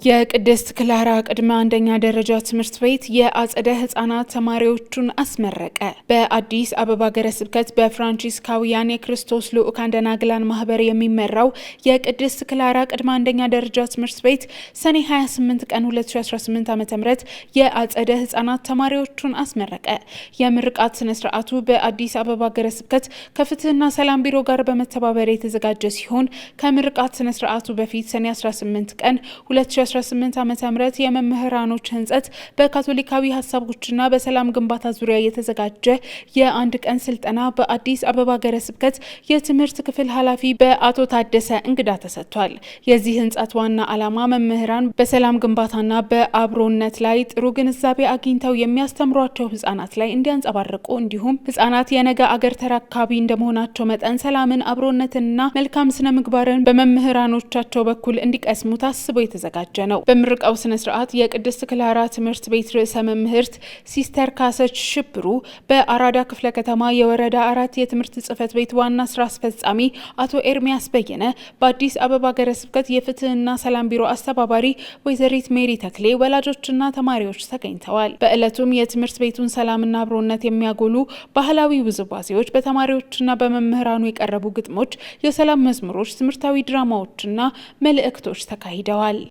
የቅድስት ክላራ ቅድመ አንደኛ ደረጃ ትምህርት ቤት የአጸደ ህጻናት ተማሪዎቹን አስመረቀ። በአዲስ አበባ ሀገረ ስብከት በፍራንቺስካውያን የክርስቶስ ልዑካን ደናግላን ማህበር የሚመራው የቅድስት ክላራ ቅድመ አንደኛ ደረጃ ትምህርት ቤት ሰኔ 28 ቀን 2018 ዓ.ም የአጸደ ህጻናት ተማሪዎቹን አስመረቀ። የምርቃት ስነ ስርዓቱ በአዲስ አበባ ሀገረ ስብከት ከፍትህና ሰላም ቢሮ ጋር በመተባበር የተዘጋጀ ሲሆን ከምርቃት ስነ ስርዓቱ በፊት ሰኔ 18 ቀን 2018 ዓ.ም የመምህራኖች ህንጸት በካቶሊካዊ ሀሳቦችና በሰላም ግንባታ ዙሪያ የተዘጋጀ የአንድ ቀን ስልጠና በአዲስ አበባ ሀገረ ስብከት የትምህርት ክፍል ኃላፊ በአቶ ታደሰ እንግዳ ተሰጥቷል። የዚህ ህንጸት ዋና ዓላማ መምህራን በሰላም ግንባታና በአብሮነት ላይ ጥሩ ግንዛቤ አግኝተው የሚያስተምሯቸው ህጻናት ላይ እንዲያንጸባርቁ እንዲሁም ህጻናት የነገ አገር ተረካቢ እንደመሆናቸው መጠን ሰላምን፣ አብሮነትንና መልካም ስነ ምግባርን በመምህራኖቻቸው በኩል እንዲቀስሙ ታስቦ የተዘጋጀ ነው። በምርቃው ስነ ስርዓት የቅድስት ክላራ ትምህርት ቤት ርዕሰ መምህርት ሲስተር ካሰች ሽብሩ፣ በአራዳ ክፍለ ከተማ የወረዳ 4 የትምህርት ጽህፈት ቤት ዋና ስራ አስፈጻሚ አቶ ኤርሚያስ በየነ፣ በአዲስ አበባ ሀገረ ስብከት የፍትህና ሰላም ቢሮ አስተባባሪ ወይዘሪት ሜሪ ተክሌ፣ ወላጆችና ተማሪዎች ተገኝተዋል። በዕለቱም የትምህርት ቤቱን ሰላምና አብሮነት የሚያጎሉ ባህላዊ ውዝዋዜዎች፣ በተማሪዎችና በመምህራኑ የቀረቡ ግጥሞች፣ የሰላም መዝሙሮች፣ ትምህርታዊ ድራማዎችና መልእክቶች ተካሂደዋል።